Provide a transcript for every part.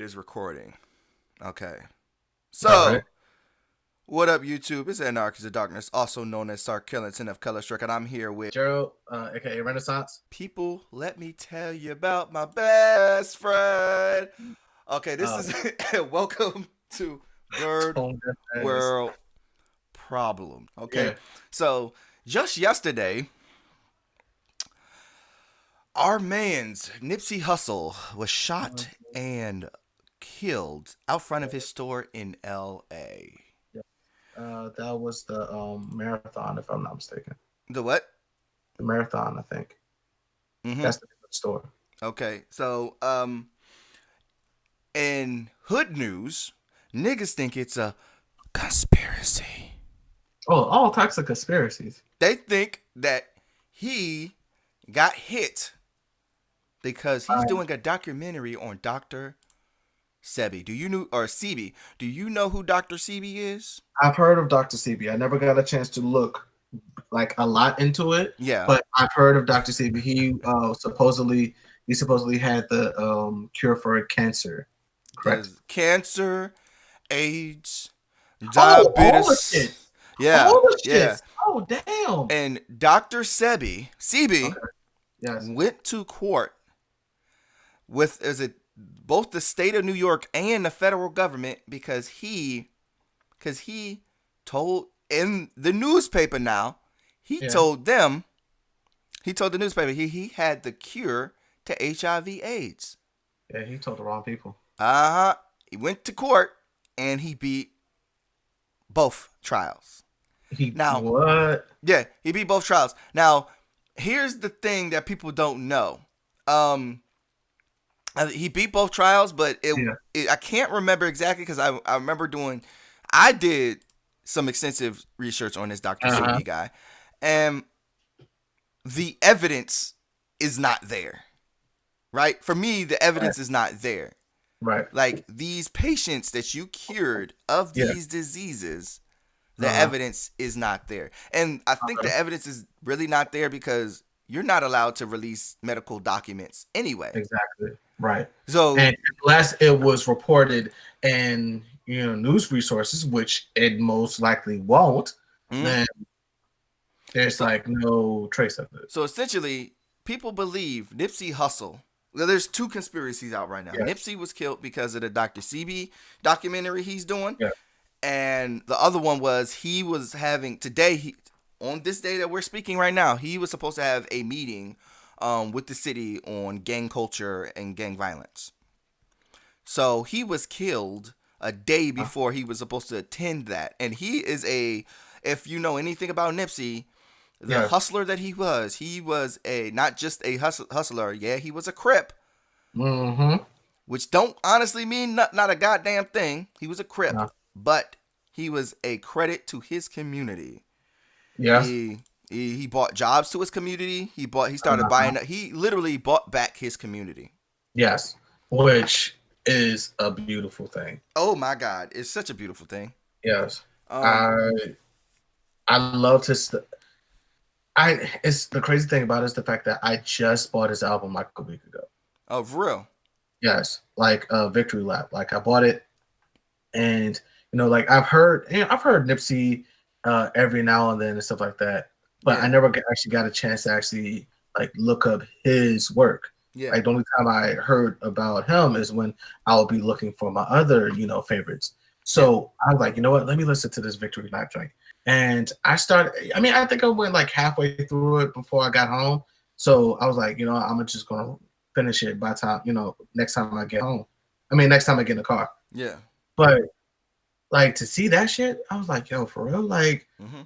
It is recording. Okay. All right. So, what up, YouTube? It's Anarchist of Darkness, also known as Sark Killing, Sin of Color Struck, and I'm here with Gerald, aka Renaissance. people. Let me tell you about my best friend. Okay, this Uh, is welcome to Blerd Tone Deaf ass. World Problem. Okay, Yeah. so just yesterday, our man's Nipsey Hussle was shot and killed out front of his store in L.A. Yeah. That was the marathon, if I'm not mistaken. The what? The marathon, I think. Mm-hmm. That's the name of the store. Okay, so in hood news, niggas think it's a conspiracy. Oh, all types of conspiracies. They think that he got hit because he's I, doing a documentary on Dr. Sebi. Do you know or Sebi? Do you know who Dr. Sebi is? I've heard of Dr. CB. I never got a chance to look like a lot into it, Yeah, but I've heard of Dr. CB. He supposedly had the cure for cancer, correct? there's cancer, AIDS, Oh, all the diabetes. shit. Yeah, All the yeah. shit. Oh, damn. And Dr. Sebi Okay. Yes. went to court with both the state of New York and the federal government because he told in the newspaper now he Yeah. told them he told the newspaper he had the cure to HIV/AIDS. Yeah, he told the wrong people. He went to court and he beat both trials. He Now, what? yeah, he beat both trials. Now, here's the thing that people don't know. He beat both trials, but Yeah. I can't remember exactly because I remember I did some extensive research on this Dr. Uh-huh. Sebi guy, and the evidence is not there, right? For me, the Right. evidence is not there. Right. Like these patients that you cured of Yeah. these diseases, the Uh-huh. evidence is not there. And I think Okay. the evidence is really not there because you're not allowed to release medical documents anyway. Exactly. Right. So And unless it was reported in news resources, which it most likely won't, mm, then there's so like no trace of it. so essentially, people believe Nipsey Hussle. Well, there's two conspiracies out right now. Yes. Nipsey was killed because of the Dr. CB documentary he's doing, Yeah. and the other one was he was having today. On this day that we're speaking right now, he was supposed to have a meeting with the city on gang culture and gang violence. So he was killed a day before he was supposed to attend that, and he is if you know anything about Nipsey, the Yes. hustler that he was a not just a hustler. Yeah, he was a Crip, Mm-hmm. which don't honestly mean not a goddamn thing. He was a Crip, Yeah. but he was a credit to his community. Yes. He bought jobs to his community. He started Uh-huh. buying. He literally bought back his community. Yes. Which is a beautiful thing. Oh my God, it's such a beautiful thing. Yes. Um, I I love to. It's the crazy thing about it is the fact that I just bought his album like a week ago. oh, for real. Yes, like Victory Lap. Like I bought it, and like I've heard Nipsey every now and then and stuff like that, but I Yeah, never actually got a chance to actually like look up his work. yeah, Like the only time I heard about him is when I would be looking for my other favorites. yeah. So I was like, you know what? Let me listen to this Victory Lap joint. And I started. I mean, I think I went like halfway through it before I got home. So I was like, I'm just gonna finish it by the time next time I get home. I mean, next time I get in the car. Yeah. But like to see that shit, I was like, yo, for real, like. hmm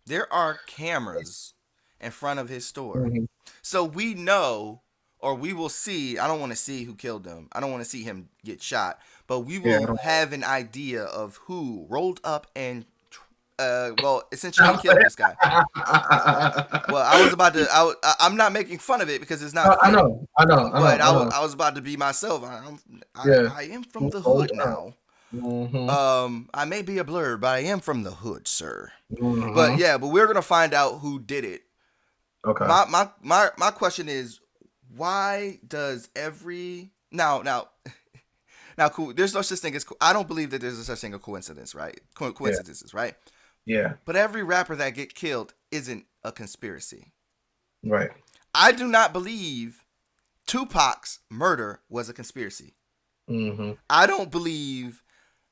There are cameras in front of his store, Mhm. so we know, or we will see. I don't want to see who killed him. I don't want to see him get shot, but we Yeah. will have an idea of who rolled up and, essentially killed this guy. Well, I was about to. I'm not making fun of it because it's not I funny. know, I know, I know, But I know. I was about to be myself. Yeah. I am from the Hold hood up. now. Mm-hmm. I may be a blur, but I am from the hood, sir. But Mm-hmm. yeah, but we're gonna find out who did it. Okay. My question is, why does every now Now, cool. There's no such thing as. I don't believe that there's a such thing as coincidence, right? Yeah. Coincidences, right? Yeah. But every rapper that get killed isn't a conspiracy. Right. I do not believe Tupac's murder was a conspiracy. Mm-hmm. I don't believe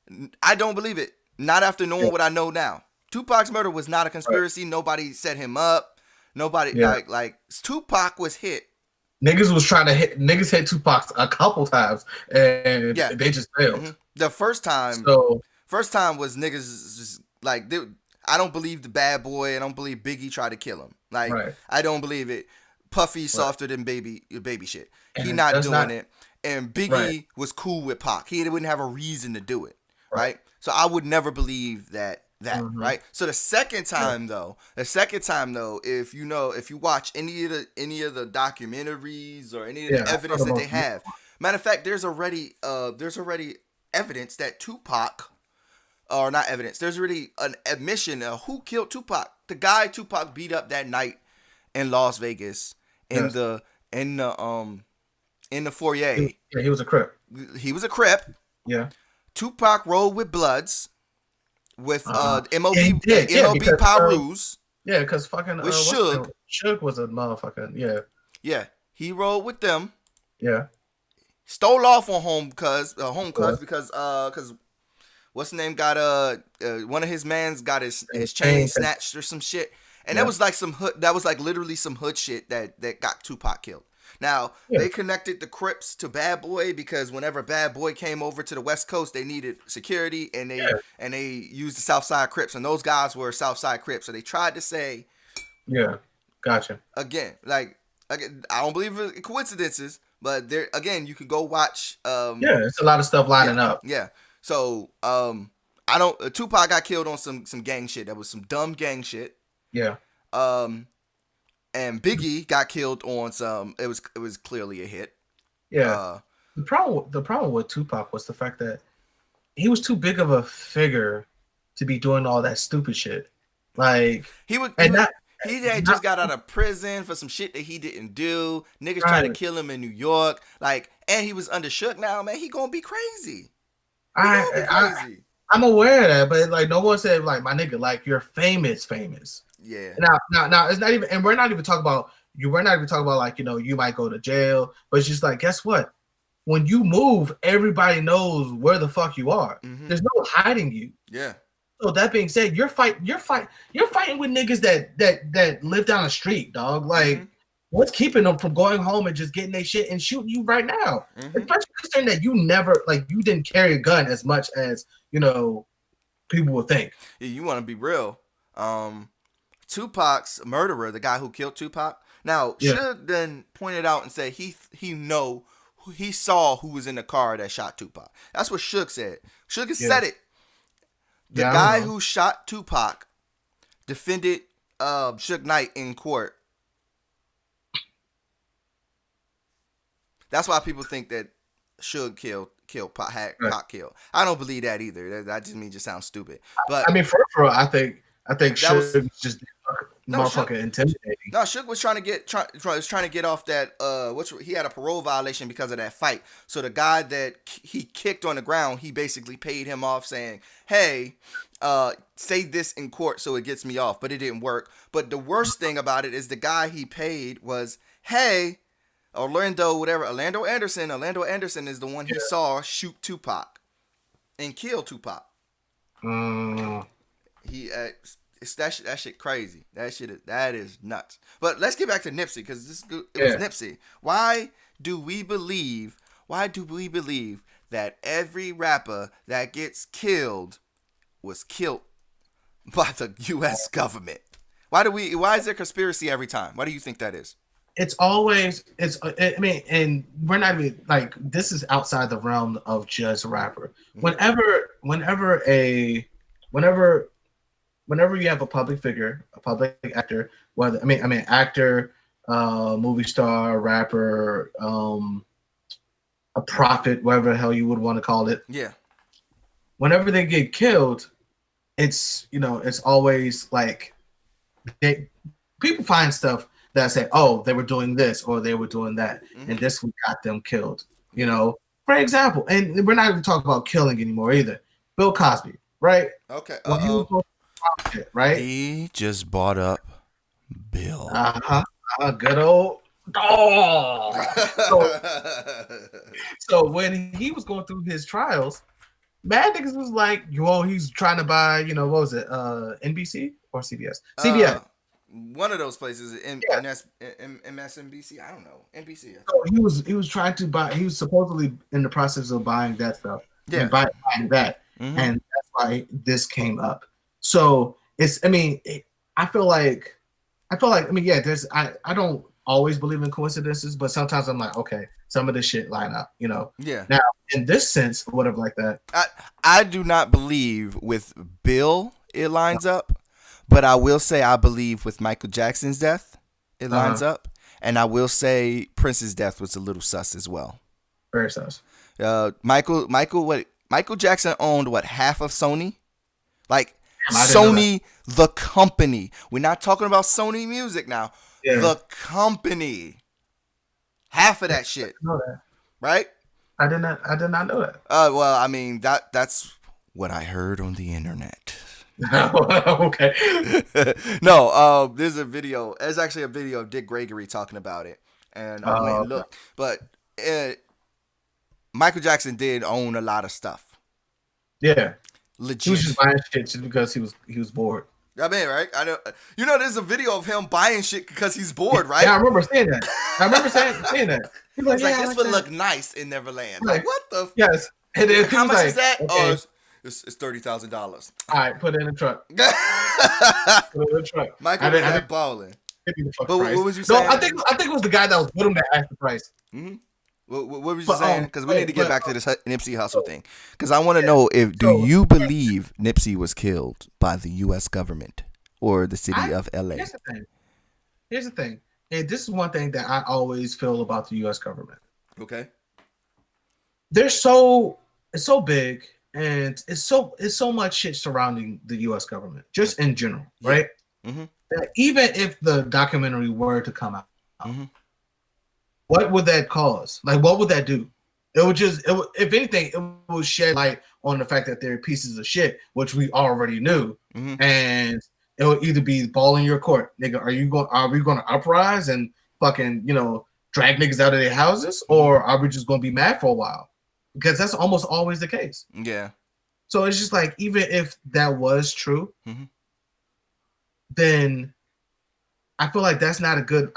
it. Not after knowing what I know now. Tupac's murder was not a conspiracy. Right. Nobody set him up. Nobody like Tupac was hit. Niggas was trying to hit. Niggas hit Tupac a couple times, and they just failed. Mm-hmm. The first time was niggas just like I don't believe the Bad Boy. I don't believe Biggie tried to kill him. Like I don't believe it. Puffy softer than baby shit. He not doing it. And Biggie was cool with Pac. He wouldn't have a reason to do it. Right? So I would never believe that. Right. So the second time though, if you watch any of the documentaries or any of the evidence that they have, matter of fact, there's already evidence that Tupac, or not evidence, there's already an admission of who killed Tupac. The guy Tupac beat up that night in Las Vegas in the foyer. Yeah, he was a Crip. Yeah. Tupac rolled with Bloods. With MOB Pirus. Yeah, because fucking with Suge. Suge was a motherfucker. Yeah, he rolled with them. Yeah, stole off on home cuz because what's the name got one of his mans got his chain snatched or some shit, and that was like literally some hood shit that got Tupac killed. Now, they connected the Crips to Bad Boy because whenever Bad Boy came over to the West Coast, they needed security, and they used the Southside Crips, and those guys were Southside Crips. So they tried to say, gotcha. Again, I don't believe in coincidences, but there again, you could go watch. It's a lot of stuff lining up. Yeah. So I don't. Tupac got killed on some gang shit. That was some dumb gang shit. Yeah. And Biggie got killed on some. It was clearly a hit. Yeah. The problem with Tupac was the fact that he was too big of a figure to be doing all that stupid shit. Like he had just got out of prison for some shit that he didn't do. Niggas tried to kill him in New York. Like, and he was under Shook now, man. He gonna be crazy. I'm aware of that, but like no one said like my nigga, like you're famous. Yeah. Now it's not even, and we're not even talking about like, you might go to jail, but it's just like, guess what? When you move, everybody knows where the fuck you are. Mm-hmm. There's no hiding you. Yeah. So that being said, you're fighting with niggas that live down the street, dog. Like, what's keeping them from going home and just getting their shit and shooting you right now? Mm-hmm. Especially considering that you didn't carry a gun as much as, people would think. Yeah, you want to be real. Tupac's murderer, the guy who killed Tupac, now Suge then pointed out and said he saw who was in the car that shot Tupac. That's what Suge said. Suge said it. The guy who shot Tupac defended Suge Knight in court. That's why people think that Suge killed Pac killed. I don't believe that either. That just sounds stupid. But I mean, for I think Suge was just motherfucking intimidating. No, Suge was trying to get off that. He had a parole violation because of that fight. So the guy that he kicked on the ground, he basically paid him off, saying, "Hey, say this in court so it gets me off." But it didn't work. But the worst thing about it is the guy he paid was, "Hey, Orlando Anderson." Orlando Anderson is the one he saw shoot Tupac and kill Tupac. It's that shit crazy. That is nuts. But let's get back to Nipsey because was Nipsey. Why do we believe that every rapper that gets killed was killed by the U.S. government? Why is there conspiracy every time? Why do you think that is? And we're not even like, this is outside the realm of just rapper. Whenever you have a public figure, a public actor, actor, movie star, rapper, a prophet, whatever the hell you would want to call it. Yeah. Whenever they get killed, it's always like people find stuff that say, oh, they were doing this or they were doing that, and this got them killed. For example, and we're not even talking about killing anymore either. Bill Cosby, right? Okay. When he was going through shit, right? He just bought up Bill. Good old dog. So when he was going through his trials, mad niggas was like, yo, he's trying to buy, what was it, NBC or CBS? CBS. One of those places, MSNBC. I don't know, NBC. So he was trying to buy. He was supposedly in the process of buying that stuff. Yeah, and buying that, and that's why this came up. So it's. I mean, I feel like. I mean, yeah. I don't always believe in coincidences, but sometimes I'm like, okay, some of this shit line up. Yeah. Now, in this sense, whatever like that. I do not believe with Bill it lines up. But I will say I believe with Michael Jackson's death, it lines up. And I will say Prince's death was a little sus as well. Very sus. Michael Jackson owned half of Sony? Like Sony, the company. We're not talking about Sony Music now. Yeah. The company. Half of that shit. I know that. Right? I did not know that. Well, I mean that's what I heard on the internet. Okay. No, there's a video. There's actually a video of Dick Gregory talking about it, and I went and looked. But Michael Jackson did own a lot of stuff. Yeah, legit. He was just buying shit just because he was bored. I mean, right? I know. There's a video of him buying shit because he's bored, right? Yeah, I remember saying that. I remember saying that. He's like, this would look nice in Neverland. Like what the? Yes. And then how much is that? Okay. Oh. It's $30,000. All right, put it in the truck. Put it in the truck. Michael was balling. But what was you saying? No, I think it was the guy that was with him that asked the price. Mm-hmm. What were you saying? Because we need to get back to this Nipsey Hussle thing. Because I want to know do you believe Nipsey was killed by the U.S. government or the city of L.A.? Here's the thing. And this is one thing that I always feel about the U.S. government. Okay. It's so big. And it's so much shit surrounding the U.S. government, just in general, right? Mm-hmm. That even if the documentary were to come out, what would that cause? Like, what would that do? If anything, it would shed light on the fact that they're pieces of shit, which we already knew, and it will either be ball in your court, nigga. Are we going to uprise and fucking drag niggas out of their houses, or are we just going to be mad for a while? Because that's almost always the case. Yeah. So it's just like, even if that was true, then I feel like that's not a good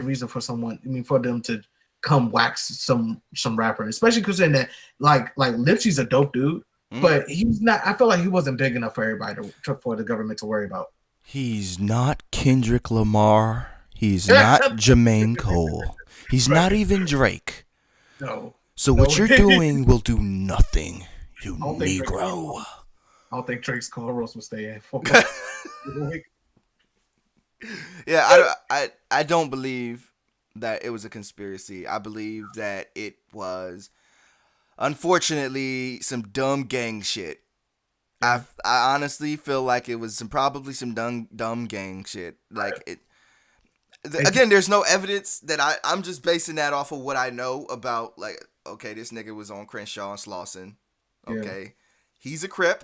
reason for someone. I mean, for them to come wax some rapper, especially because in that like Nipsey's a dope dude, but he's not. I feel like he wasn't big enough for everybody for the government to worry about. He's not Kendrick Lamar. He's not Jermaine Cole. He's not even Drake. No. So what you're doing will do nothing, you Negro. I don't think Drake's cornrows will stay in for Yeah, I don't believe that it was a conspiracy. I believe that it was, unfortunately, some dumb gang shit. I honestly feel like it was probably some dumb gang shit. Like it. Again, there's no evidence that I'm just basing that off of what I know about. Like, okay, this nigga was on Crenshaw and Slauson. Okay, he's a Crip.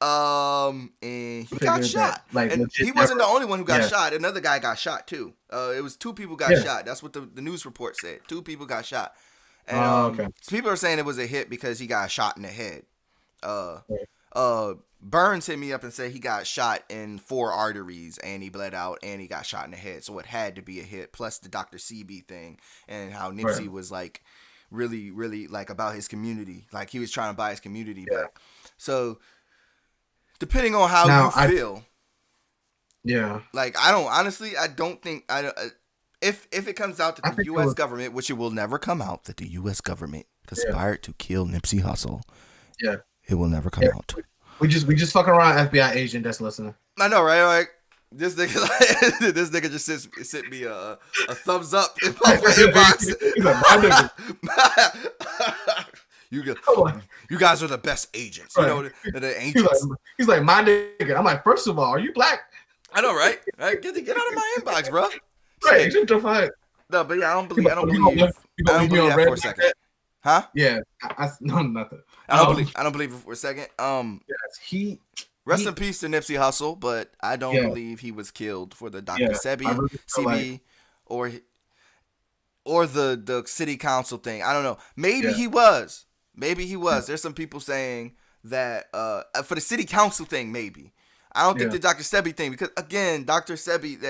And he got shot. And he wasn't the only one who got shot. Another guy got shot too. It was 2 people got shot. That's what the news report said. 2 people got shot. And people are saying it was a hit because he got shot in the head. Burns hit me up and said he got shot in 4 arteries and he bled out and he got shot in the head. So it had to be a hit. Plus the Dr. CB thing and how Nipsey was like really, really like about his community. Like he was trying to buy his community back. So depending on how you feel. Yeah. Like I don't think if it comes out that the US government, which it will never come out, that the US government conspired to kill Nipsey Hussle. Yeah. It will never come out. We just fucking around, FBI agent that's listening. I know, right? Like this nigga just sent me a thumbs up in my inbox. You guys are the best agents. Right. You know the agents. He's like my nigga. I'm like, first of all, are you black? I know, right? Right? Get out of my inbox, bro. Right, get the fuck. No, but yeah, You gonna I don't leave me believe on that red for a like second. that? Huh? Yeah, no, nothing. Um, I don't believe it for a second. yes, Rest in he, peace to Nipsey Hussle, but I don't yeah, believe he was killed for the Dr. yeah. I Sebi, really feel like, CB, or the city council thing. I don't know. Maybe yeah, he was. Maybe he yeah, was. There's some people saying that for the city council thing, maybe. I don't think yeah, the Dr. Sebi thing, because again, Dr. Sebi,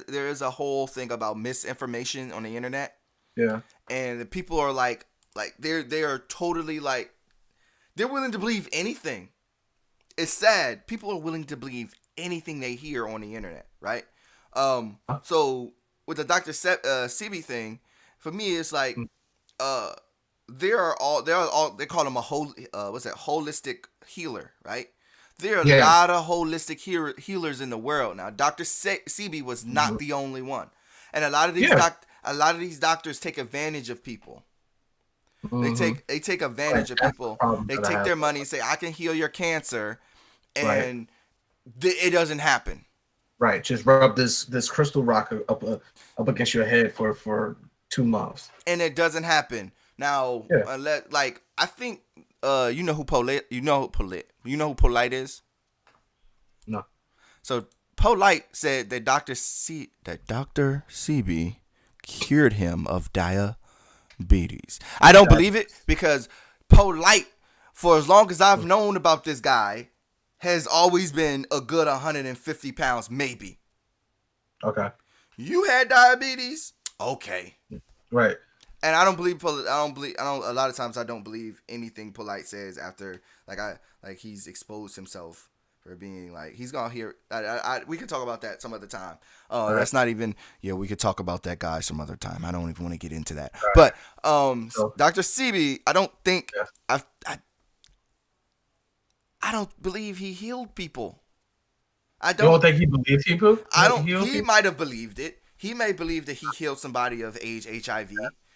there is a whole thing about misinformation on the internet, yeah. and the people are like they are totally like they're willing to believe anything. It's sad. People are willing to believe anything they hear on the internet, right? So with the CB thing, for me, it's like Mm, uh, they call him a holistic healer, right? There are a yeah. lot of holistic healers in the world now. Dr. CB was not Mhm. the only one, and Yeah. a lot of these doctors take advantage of people. Hmm. They take Right. advantage of That's the people. problem They that I take have. their money and say, "I can heal your cancer," Right. and it doesn't happen. Right. Just rub this crystal rock up against your head for 2 months. And it doesn't happen. Now, Yeah. like I think you know who Polite is. No. So Polite said that Dr. CB cured him of diabetes. I don't That, believe it because Polite, for as long as I've known about this guy, has always been a good 150 pounds, maybe. okay. You had diabetes? Okay. Right. And I don't believe a lot of times I don't believe anything Polite says after he's exposed himself for being like he's gonna hear we could talk about that some other time. Right. That's not even we could talk about that guy some other time. I don't even want to get into that. Right. But So, Dr. CB, I don't think yeah. I don't believe he healed people. I You don't don't think he believes people? I don't Heal he people? might have believed it. He may believe that he healed somebody of age HIV.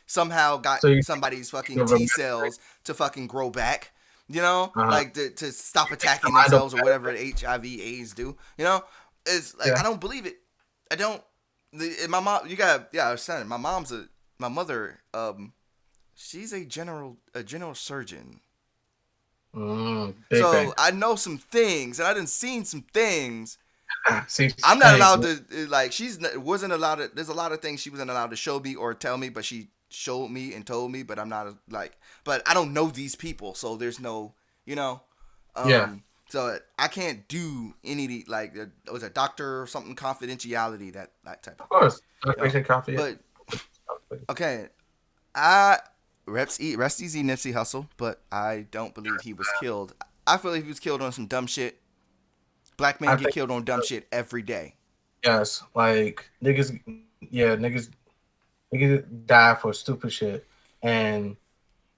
Somehow got So you somebody's think fucking of a T cells to fucking grow back. You know, uh-huh. like to stop attacking Mind over themselves or matter. whatever HIV AIDS do. You know, it's like Yeah. I don't believe it. I don't. My mom, I was saying, my mother. She's a general surgeon. Big bang. So I know some things, and I done seen some things. See, I'm not hey, allowed to like. Wasn't allowed to. There's a lot of things she wasn't allowed to show me or tell me, but she showed me and told me. But I'm not like. But I don't know these people, so there's no. You know. yeah, So I can't do any like. Was a doctor or something confidentiality that type of of thing. course. You know? Patient coffee. But okay, I rest easy Nipsey Hussle, but I don't believe he was killed. I feel like he was killed on some dumb shit. Black men I get think killed on dumb shit every day. yes, like niggas, yeah, niggas die for stupid shit, and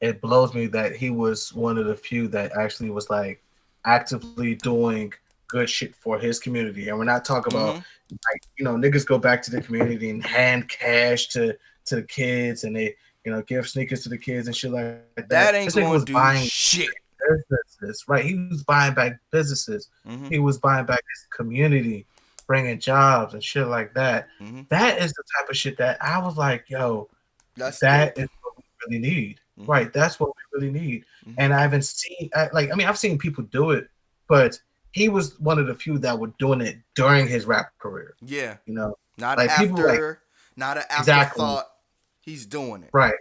it blows me that he was one of the few that actually was like actively doing good shit for his community. And we're not talking about Mm-hmm. like niggas go back to the community and hand cash to the kids, and they give sneakers to the kids and shit like That that. ain't This nigga going was to do buying shit. businesses, right? He was buying back businesses. Mm-hmm. He was buying back his community, bringing jobs and shit like that. Mm-hmm. That is the type of shit that I was like, yo, That's that dope. is what we really need. Mm-hmm. Right. That's what we really need. Mm-hmm. And I haven't seen, I've seen people do it, but he was one of the few that were doing it during his rap career. Yeah. Not Like people like not an exactly afterthought. He's doing it. right.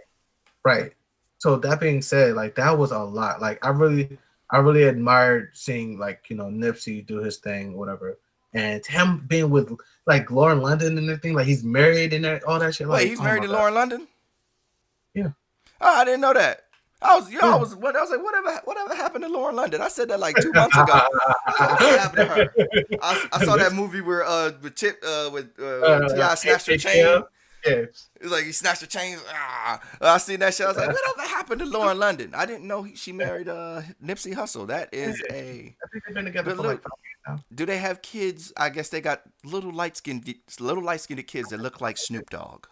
Right. So that being said, like that was a lot. Like I really admired seeing like Nipsey do his thing, whatever, and him being with like Lauren London and everything. Like he's married and all that shit. Wait, Like he's oh married my to God. Lauren London? Yeah. Oh, I didn't know that. I was Yeah. like, whatever happened to Lauren London? I said that like 2 months ago. What happened to her? I saw that movie where with T.I. snatched her chain. Yeah. It was like he snatched her chain. I seen that shit. I was like, whatever happened to Lauren London? I didn't know she married Nipsey Hussle. That is I think they've been together But for like 5 years now. do they have kids? I guess they got little light skinned kids that look like Snoop Dogg.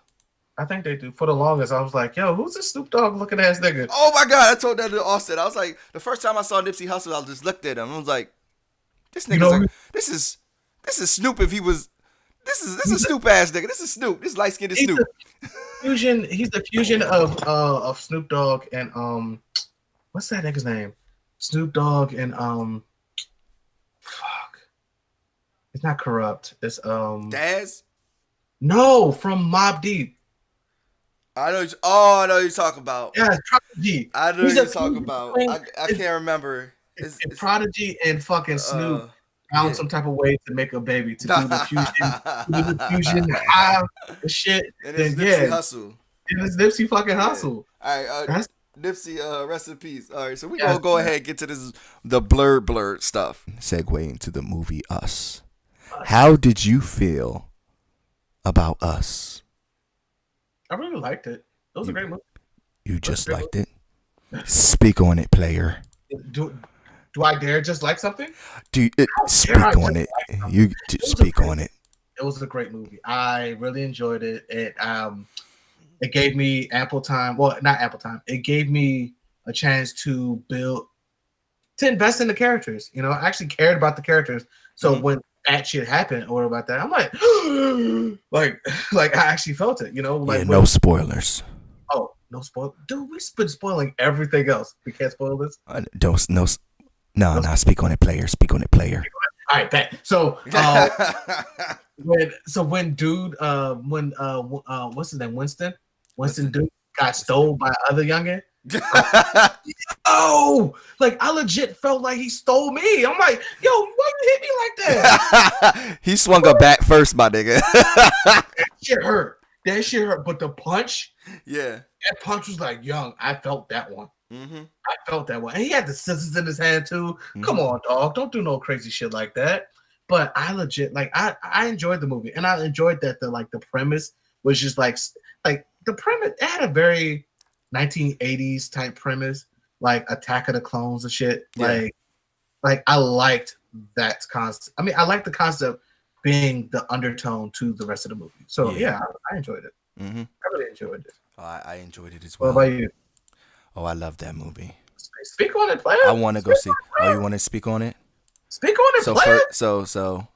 I think they do. For the longest, I was like, yo, who's this Snoop Dogg looking ass nigga? Oh my god! I told that to Austin. I was like, the first time I saw Nipsey Hussle, I just looked at him. I was like, this nigga's this is Snoop if he was This is Snoop ass nigga. This is Snoop. This light skinned Snoop. Fusion. He's the fusion of Snoop Dogg and what's that nigga's name? Snoop Dogg and fuck. It's not Corrupt. It's Daz. No, from Mobb Deep. I know. I know you're talking about. Yeah, it's Prodigy. I know you're talking about. I can't remember. It's Prodigy and fucking Snoop found some type of way to make a baby to do the fusion, the shit. And it's Nipsey Hussle. And it's Nipsey fucking Hussle. All right, Nipsey, rest in peace. All right, so we gonna go ahead and get to the blurred stuff. Segue into the movie Us. How did you feel about Us? I really liked it. It was a great movie. You just liked it? Speak on it, player. Do I dare just like something? Speak on it. You speak on it. It was a great movie. I really enjoyed it. It gave me ample time. Well, not ample time. It gave me a chance to invest in the characters. You know, I actually cared about the characters. So when that shit happened or about that, I'm like, like I actually felt it. You know, like no spoilers. Oh, no spoil, dude. We've been spoiling everything else. We can't spoil this. No. Speak on it, player. Speak on it, player. All right, bet. So when what's his name? Winston dude got stole by other youngin. Like I legit felt like he stole me. I'm like, yo, why you hit me like that? He swung a bat first, my nigga. That shit hurt. But the punch, that punch was like, young. I felt that one. I felt that one. And he had the scissors in his hand too. Come on, dog. Don't do no crazy shit like that. But I legit I enjoyed the movie, and I enjoyed that the premise was just like the premise. It had a very 1980s type premise, like Attack of the Clones and shit. Yeah. Like I liked that concept. I mean, I liked the concept being the undertone to the rest of the movie. So yeah, I enjoyed it. I really enjoyed it. I enjoyed it as well. What about you? Oh, I love that movie. Speak on it, player. I want to go see. Oh, you want to speak on it? Speak on it, player. So,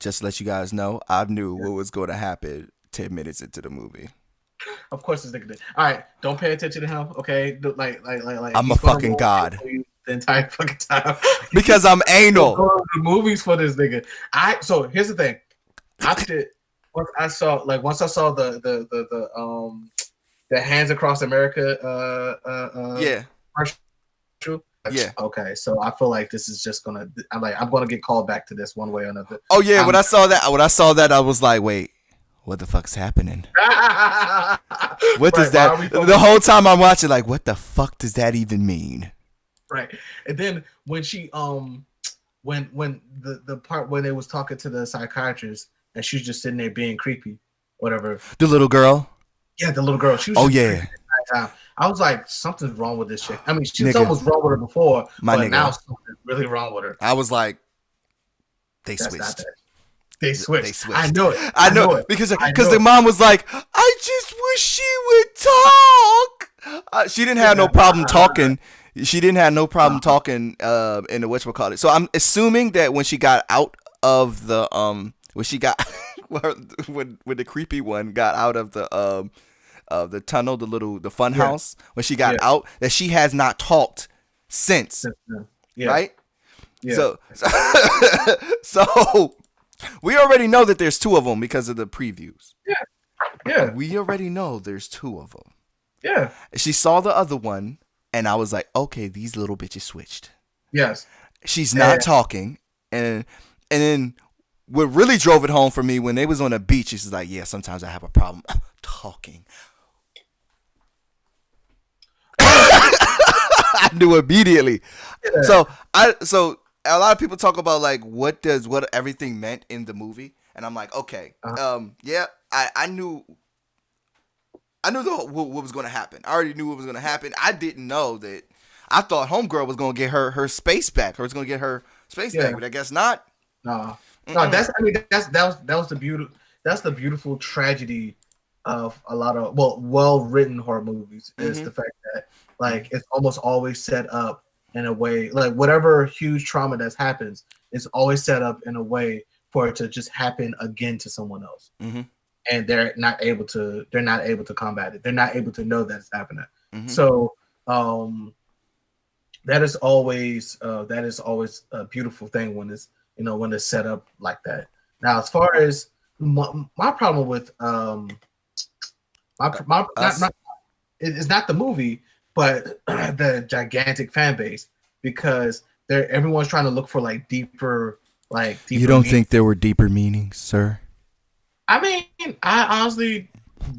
just to let you guys know, I knew what was going to happen 10 minutes into the movie. Of course, this nigga did. All right, don't pay attention to him, okay? Like. I'm a fucking god. The entire fucking time. Because I'm anal. The movies for this nigga. So here's the thing. Once I saw the Hands Across America commercial. Yeah. Okay, so I feel like this is just gonna. I'm gonna get called back to this one way or another. Oh yeah, when I saw that, I was like, wait, what the fuck's happening? What does that? The whole time I'm watching, like, what the fuck does that even mean? Right, and then when she when the part when they was talking to the psychiatrist and she's just sitting there being creepy, whatever. The little girl. Yeah, the little girl. She was I was like, something's wrong with this chick. I mean, something was wrong with her before, but now something's really wrong with her. I was like, they switched. They switched. I know it. I know it. Because the mom was like, I just wish she would talk. She didn't have no problem talking. She didn't have no problem talking in the whatchamacallit. So I'm assuming that when she got out of the when she got when the creepy one got out of the tunnel, the fun house, when she got out, that she has not talked since. Right? Yeah. So we already know that there's two of them because of the previews. Yeah. We already know there's two of them. Yeah. She saw the other one, and I was like, okay, these little bitches switched. Yes. She's not talking, and then what really drove it home for me when they was on the beach, she's like, yeah, sometimes I have a problem talking. I knew immediately. Yeah. So a lot of people talk about like what everything meant in the movie, and I'm like, okay, I knew what was going to happen. I already knew what was going to happen. I didn't know that. I thought Homegirl was going to get her space back. Her was going to get her space back, but I guess not. No. That was the beautiful. That's the beautiful tragedy of a lot of well-written horror movies is the fact that like it's almost always set up in a way like whatever huge trauma that happens is always set up in a way for it to just happen again to someone else. Mm-hmm. And they're not able to combat it. They're not able to know that it's happening. Mm-hmm. So that is always a beautiful thing when it's when it's set up like that. Now, as far as my problem with it's not the movie, but the gigantic fan base, because everyone's trying to look for deeper. You don't think there were deeper meanings, sir? I mean, I honestly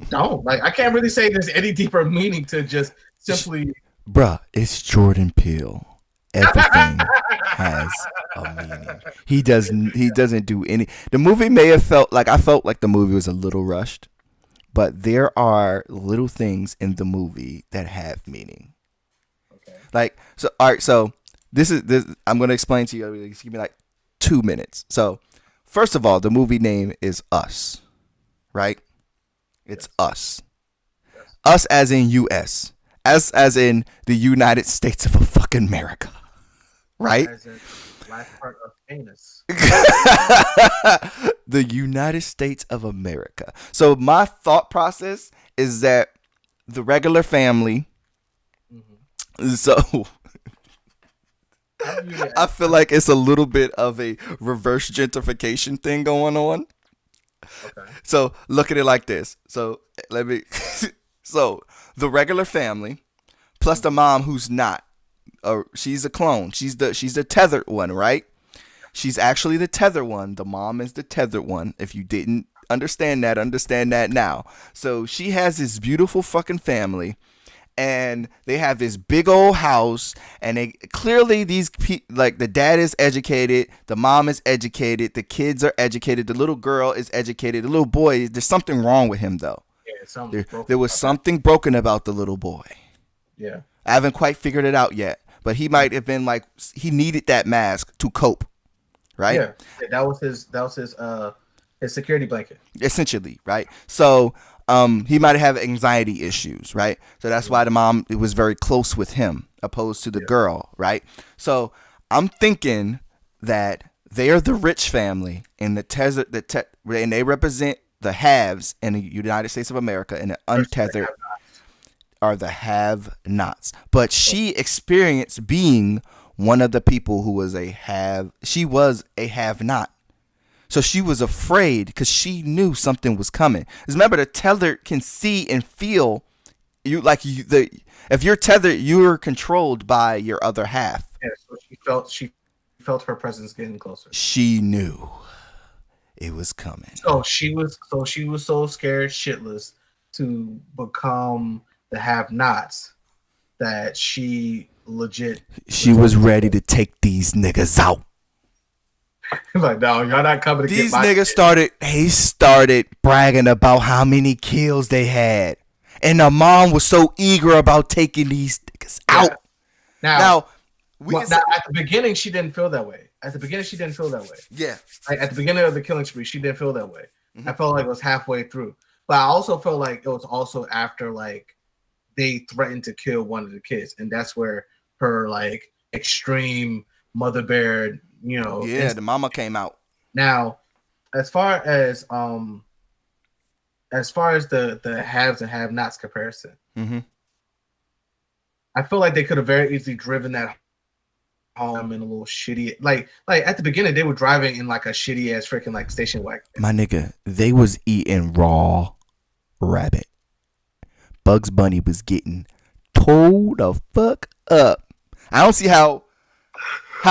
don't. I can't really say there's any deeper meaning to just simply. Bruh, it's Jordan Peele. Everything has a meaning. He doesn't do any. The movie may have felt like I felt like the movie was a little rushed, but there are little things in the movie that have meaning. Okay. All right. So this. I'm gonna explain to you. Give me 2 minutes. So, first of all, the movie name is Us, right? It's Us. Yes. Us as in U.S. As in the United States of fucking America, right? As in last part of anus. The United States of America. So my thought process is that the regular family. Mm-hmm. So. I feel like it's a little bit of a reverse gentrification thing going on. Okay. So look at it like this. So so the regular family plus the mom who's not, she's a clone. She's the tethered one, right? She's actually the tethered one. The mom is the tethered one. If you didn't understand that now. So she has this beautiful fucking family. And they have this big old house, and they clearly the dad is educated, the mom is educated, the kids are educated, the little girl is educated, the little boy, there's something wrong with him though. Yeah, there was something broken about the little boy. Yeah, I haven't quite figured it out yet, but he might have been he needed that mask to cope, right? Yeah, that was his security blanket, essentially, right? So. He might have anxiety issues, right? So that's why the mom was very close with him, opposed to the girl, right? So I'm thinking that they are the rich family, and and they represent the haves in the United States of America, and the untethered are the have-nots. But she experienced being one of the people who was a have. She was a have-not. So she was afraid because she knew something was coming. Because remember, the tethered can see and feel you. If you're tethered, you're controlled by your other half. Yeah, so she felt her presence getting closer. She knew it was coming. So she was so scared shitless to become the have-nots that she was ready to take these niggas out. Like, no, y'all not coming to these get my niggas started bragging about how many kills they had. And the mom was so eager about taking these niggas out. Now at the beginning, she didn't feel that way. Yeah. At the beginning of the killing spree, she didn't feel that way. Mm-hmm. I felt like it was halfway through. But I also felt like it was also after they threatened to kill one of the kids. And that's where her extreme mother bear, the mama came out. Now, as far as the haves and have-nots comparison, mm-hmm. I feel like they could have very easily driven that home in a little shitty, at the beginning they were driving in a shitty ass freaking station wagon. My nigga, they was eating raw rabbit. Bugs Bunny was getting towed the fuck up. I don't see how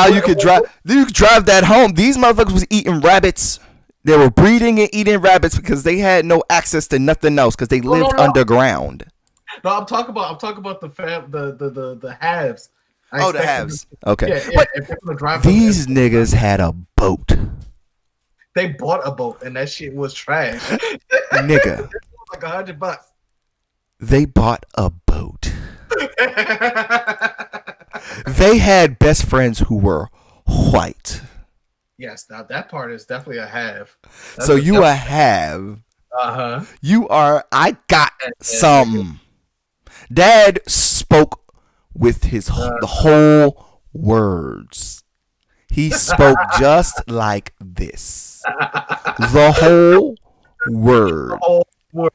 you could drive that home. These motherfuckers was eating rabbits. They were breeding and eating rabbits because they had no access to nothing else because they lived underground. No, I'm talking about the haves. The haves. Okay. Yeah, these niggas had a boat. They bought a boat and that shit was trash. Nigga. Like $100. They bought a boat. They had best friends who were white. Yes, now that part is definitely a have. So you a have. Uh-huh. You are, I got some. Dad spoke with the whole words. He spoke just like this. The whole word. Oh, word.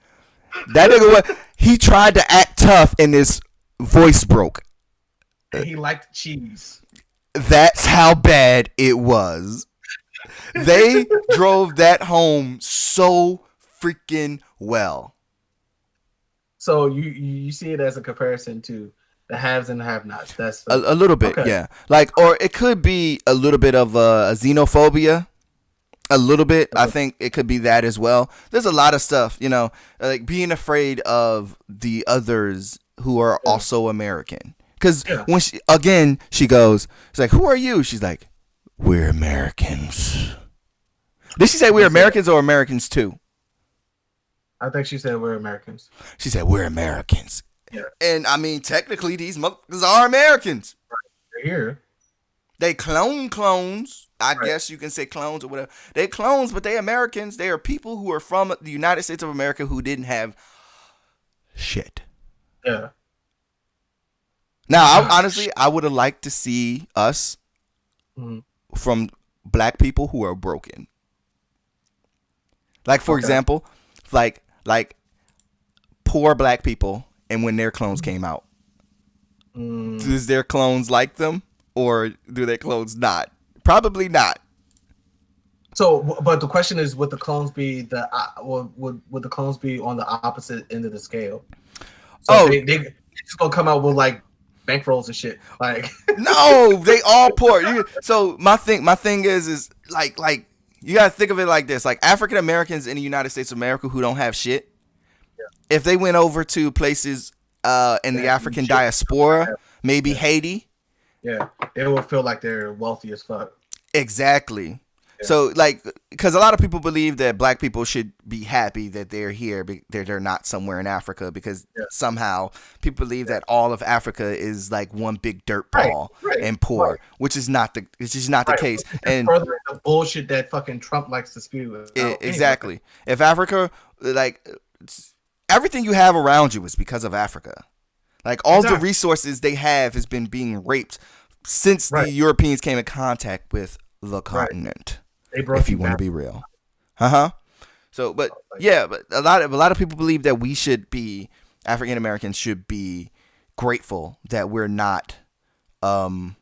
That nigga, he tried to act tough and his voice broke. And he liked cheese. That's how bad it was. They drove that home so freaking well. So you see it as a comparison to the haves and the have-nots. That's A little bit, okay. yeah. Like, or it could be a little bit of a xenophobia. A little bit. I think it could be that as well. There's a lot of stuff, you know, like being afraid of the others who are also American. Because when she goes, it's like, who are you? She's like, we're Americans. Did she say we're Americans or Americans too? I think she said we're Americans. She said we're Americans. Yeah. And I mean, technically, these motherfuckers are Americans. They're here. They clones. I guess you can say clones or whatever. They clones, but they Americans. They are people who are from the United States of America who didn't have shit. Yeah. Now, honestly, I would have liked to see us from black people who are broken. Like, for example, like poor black people, and when their clones came out, does their clones like them, or do their clones not? Probably not. So, but the question is, would the clones be would the clones be on the opposite end of the scale? So they just gonna come out with like bankrolls and shit. Like no, they all poor. So my thing is like you gotta think of it like this: like African Americans in the United States of America who don't have shit. Yeah. If they went over to places in the African diaspora, maybe Haiti. Yeah, they will feel like they're wealthy as fuck. Exactly. Yeah. So, like, because a lot of people believe that black people should be happy that they're here, they're not somewhere in Africa, because somehow people believe that all of Africa is like one big dirt ball and poor, which is not the case. And further the bullshit that fucking Trump likes to spew. Exactly. Anyway. If Africa, like, everything you have around you is because of Africa. Like, all the resources they have has been being raped since the Europeans came in contact with the continent. If you want to be real. So, but yeah, but a lot of people believe that we should be, African Americans should be grateful that we're not continental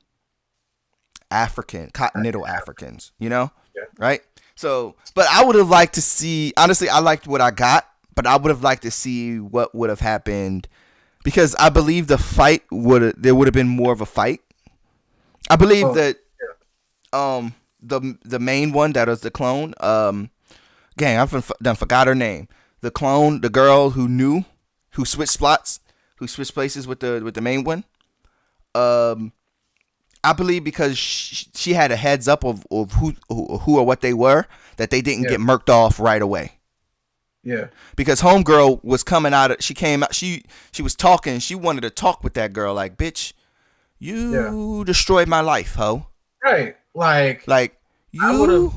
Africans, you know? Yeah. Right? So, but I would have liked to see, honestly, I liked what I got, but I would have liked to see what would have happened, because I believe there would have been more of a fight. I believe that the main one that was the clone, gang, I've done forgot her name. The clone, the girl who switched spots, who switched places with the main one. I believe because she had a heads up of who or what they were, that they didn't get murked off right away. Yeah. Because homegirl was coming out. She came out. She was talking. She wanted to talk with that girl. Like, bitch, you destroyed my life, ho. Right. Like you.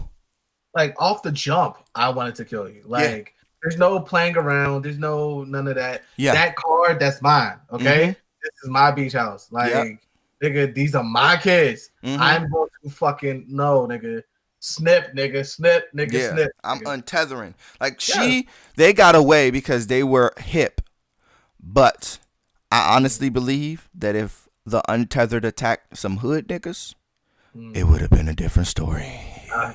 Like off the jump, I wanted to kill you. Like, there's no playing around. There's none of that. Yeah. That car, that's mine. Okay. Mm-hmm. This is my beach house. Like, nigga, these are my kids. Mm-hmm. I'm going to fucking nigga. Snip, nigga, snip. I'm untethering. Like, they got away because they were hip. But I honestly believe that if the untethered attacked some hood niggas, it would have been a different story.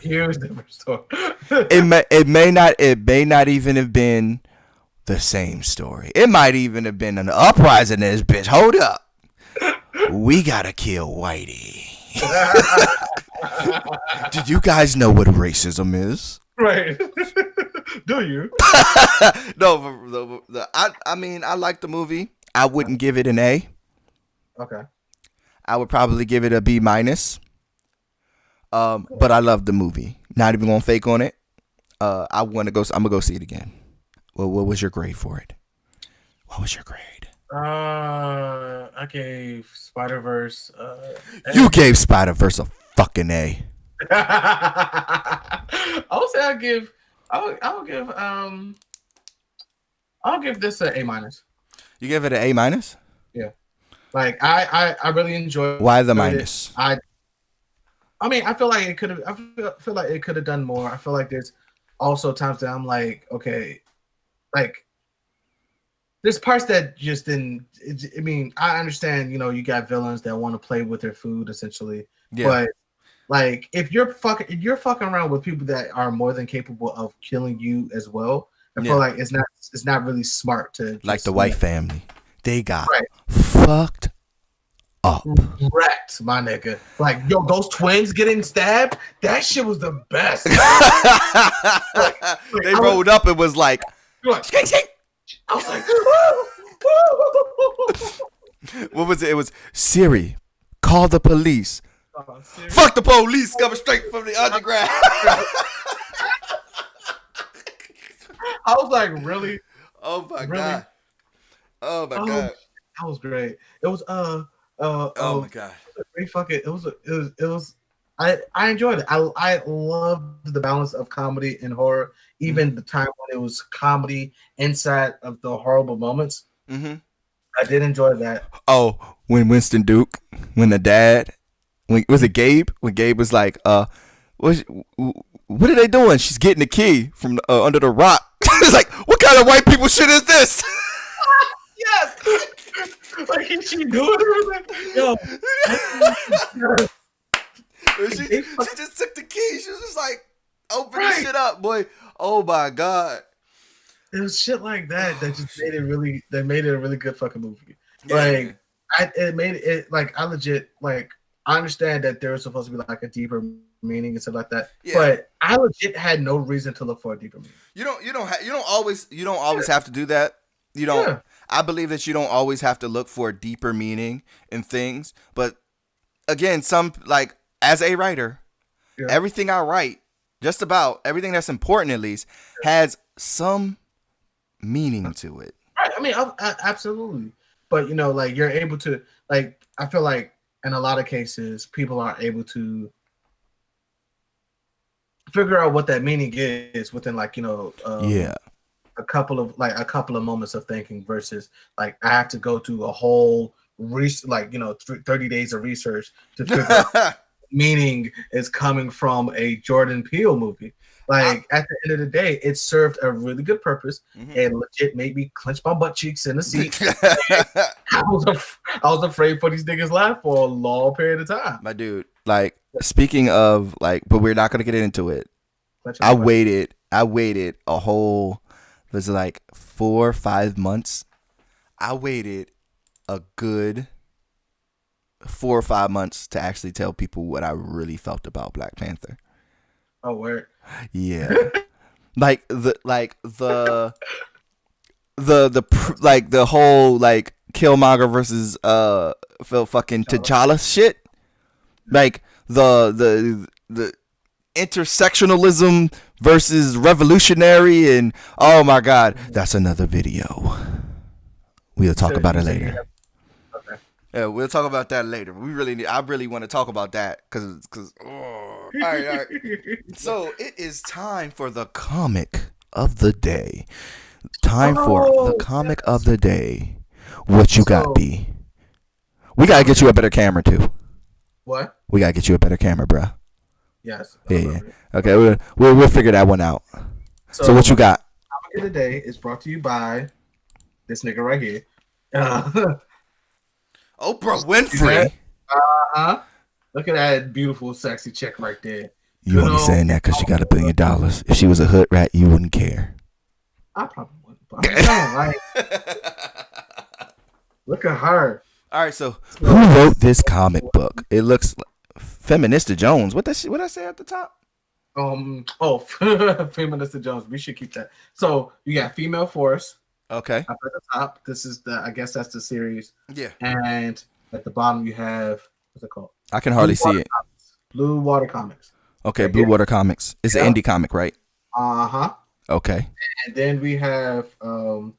Here's the different story. it may not even have been the same story. It might even have been an uprising in this bitch. Hold up. We gotta kill Whitey. Did you guys know what racism is? Right. Do you? No, I mean, I like the movie. I wouldn't give it an A. Okay. I would probably give it a B-. But I love the movie. Not even gonna fake on it. I'm gonna go see it again. Well, what was your grade for it? What was your grade? I gave Spider-Verse. You gave Spider-Verse a fucking A. I would say I'll give this an A-. You give it an A-? Yeah. Like, I really enjoyed. Why the minus? I mean, I feel like it could have. Feel like it could have done more. I feel like there's also times that I'm like, okay, like there's parts that just didn't. I mean, I understand. You got villains that want to play with their food, essentially. Yeah. But like, if you're fucking around with people that are more than capable of killing you as well, I feel like it's not really smart to just, like the White family. They got right. fucked up. Wrecked, my nigga. Like, yo, those twins getting stabbed, that shit was the best. They rolled up and was like, skink. I was like, what was it? It was Siri, call the police. Fuck the police coming straight from the underground. I was like, really? Oh my god. Oh my god. That was great. It was oh my god. Great fucking. It was. I enjoyed it. I loved the balance of comedy and horror. Even the time when it was comedy inside of the horrible moments. Mm-hmm. I did enjoy that. Oh, when Winston Duke, when the dad, was it Gabe? When Gabe was like, what are they doing? She's getting the key from under the rock. It's like, what kind of white people shit is this? Yes. Like, she doing it? Yo. she just took the key. She was just like, open this shit up, boy. Oh my god. It was shit like that just made it really. That made it a really good fucking movie. Like, it made it like I legit like. I understand that there was supposed to be like a deeper meaning and stuff like that, but I legit had no reason to look for a deeper meaning. You don't always have to do that. You don't. Yeah. I believe that you don't always have to look for a deeper meaning in things, but again, as a writer, everything I write, just about everything that's important at least, has some meaning to it. Right. I mean, absolutely. But like you're able to like. I feel like. In a lot of cases, people are able to figure out what that meaning is within, a couple of moments of thinking. Versus, like, I have to go through a whole 30 days of research to figure out meaning is coming from a Jordan Peele movie. Like, at the end of the day, it served a really good purpose and legit made me clench my butt cheeks in the seat. I was afraid for these niggas' life for a long period of time. My dude, like, speaking of, like, but we're not going to get into it. I waited a whole, was it like 4 or 5 months? I waited a good 4 or 5 months to actually tell people what I really felt about Black Panther. Oh, word. Yeah. the whole like Killmonger versus fucking T'Challa shit. Like the intersectionalism versus revolutionary, and oh my god, that's another video. We'll talk about it later. Yeah, we'll talk about that later. I really want to talk about that because all right. So it is time for the comic of the day. For the comic of the day. What you got, B? We gotta get you a better camera too. What? We gotta get you a better camera, bro. Yes. Yeah. Okay, we'll figure that one out. So what you got? Comic of the day is brought to you by this nigga right here. Oprah Winfrey. Look at that beautiful, sexy chick right there. You only saying that because she got $1 billion. If she was a hood rat, you wouldn't care. I probably wouldn't. But I'm saying, like, look at her. All right, so who wrote this comic book? It looks like Feminista Jones. What I say at the top? Feminista Jones. We should keep that. So you got Female Force. Okay. Up at the top, this is I guess that's the series. Yeah. And at the bottom you have, what's it called? I can hardly see it. Blue Water Comics. Okay, right. Blue Water Comics. It's an indie comic, right? Uh-huh. Okay. And then we have the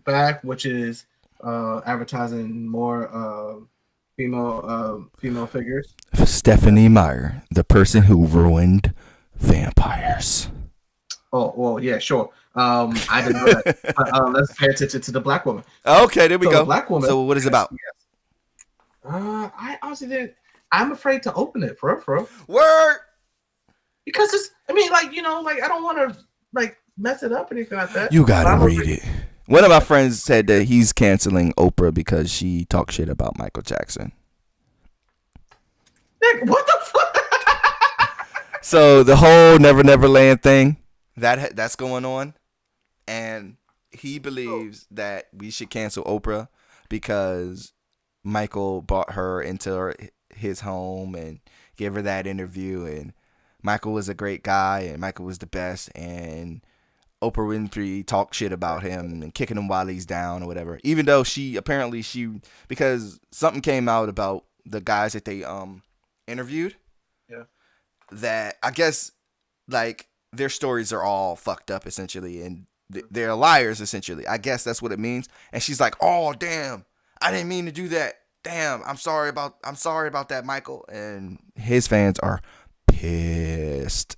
back, which is advertising more female figures. Stephanie Meyer, the person who ruined vampires. Oh, well, yeah, sure. I didn't know that. Let's pay attention to the black woman. Okay, there we go. The black woman. So what is it about? I honestly didn't. I'm afraid to open it for real. Word. Because it's, I mean, like, you know, like I don't want to like mess it up or anything like that. You gotta read it. One of my friends said that he's canceling Oprah because she talked shit about Michael Jackson. Nick, what the fuck? So the whole Never Never Land thing that's going on, and he believes that we should cancel Oprah because Michael brought her into his home and gave her that interview, and Michael was a great guy and Michael was the best, and Oprah Winfrey talked shit about him and kicking him while he's down or whatever. Even though she because something came out about the guys that they interviewed. Yeah. That I guess like their stories are all fucked up essentially, and they're liars essentially. I guess that's what it means. And she's like, "Oh damn, I didn't mean to do that. Damn, I'm sorry about that, Michael." And his fans are pissed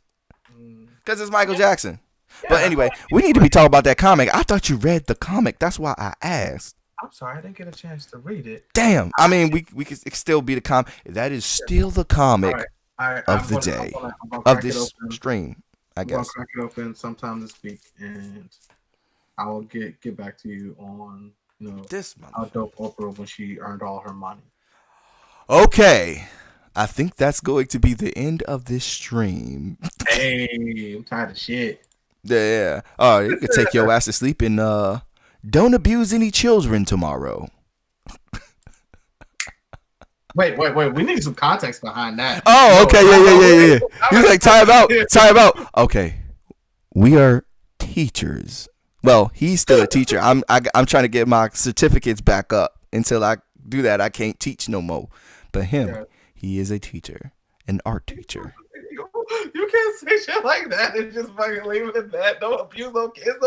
because it's Michael Jackson. Yeah. But anyway, we need to be talking about that comic. I thought you read the comic. That's why I asked. I'm sorry, I didn't get a chance to read it. Damn. I mean, we could still be the comic. That is still the comic of the day of this stream. I guess. I'll crack it open sometime this week, and I will get back to you on this how dope Oprah when she earned all her money. Okay. I think that's going to be the end of this stream. Hey, I'm tired of shit. Yeah. Oh, you could take your ass to sleep and don't abuse any children tomorrow. Wait. We need some context behind that. Oh, okay. Yeah. He's like, time out. Okay. We are teachers. Well, he's still a teacher. I'm trying to get my certificates back up. Until I do that, I can't teach no more. But him, he is a teacher, an art teacher. You can't say shit like that and just fucking leave it at that. Don't abuse no kids.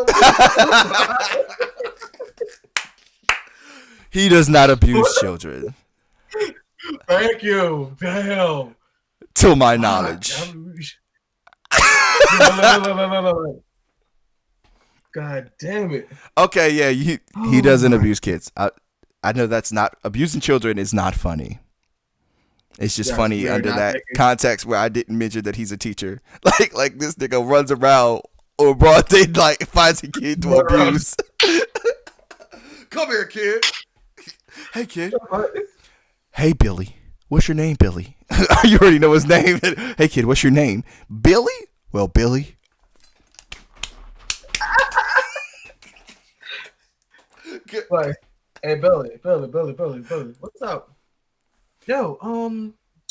He does not abuse children. Thank you. Damn. To my knowledge. God damn it. Okay, yeah, he doesn't abuse kids. I know that's not abusing children is not funny. It's just funny under that context where I didn't mention that he's a teacher. Like this nigga runs around or broad day like finds a kid to abuse. Come here, kid. Hey, kid. Hey, Billy. What's your name, Billy? You already know his name. Hey, kid. What's your name? Billy? Well, Billy. Like, hey, Billy. What's up? Yo,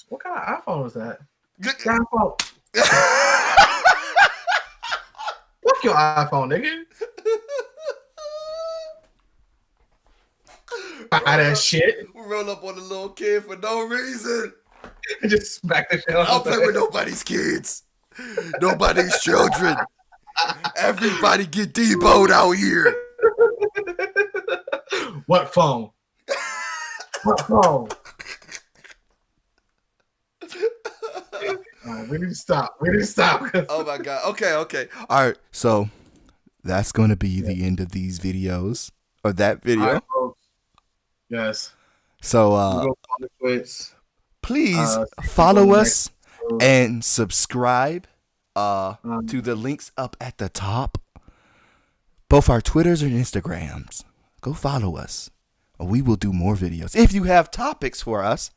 what kind of iPhone was that? iPhone. Fuck your iPhone, nigga. Buy that shit. Roll up on the little kid for no reason. And just smack the shit out. I don't play with nobody's kids. Nobody's children. Everybody get deboed out here. What phone? What phone? We need to stop. Oh my god. Okay. All right. So that's going to be the end of these videos or that video. Right, yes. So please follow us and subscribe to the links up at the top. Both our Twitters and Instagrams. Go follow us. We will do more videos. If you have topics for us,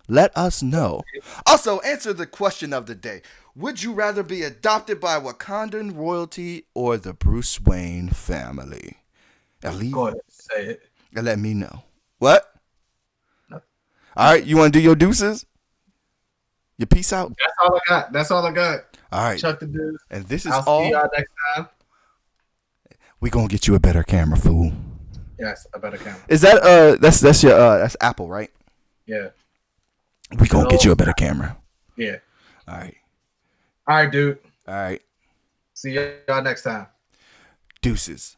let us know. Also, answer the question of the day. Would you rather be adopted by Wakandan royalty or the Bruce Wayne family? Go ahead, say it. And let me know. What? No. All right, you want to do your deuces? Your peace out? That's all I got. All right. Chuck the deuce. And this is I'll all. See y'all next time. We gonna get you a better camera, fool. Yes, a better camera. Is that that's your that's Apple, right? Yeah. We gonna get you a better camera. Yeah. All right, dude. All right. See y'all next time. Deuces.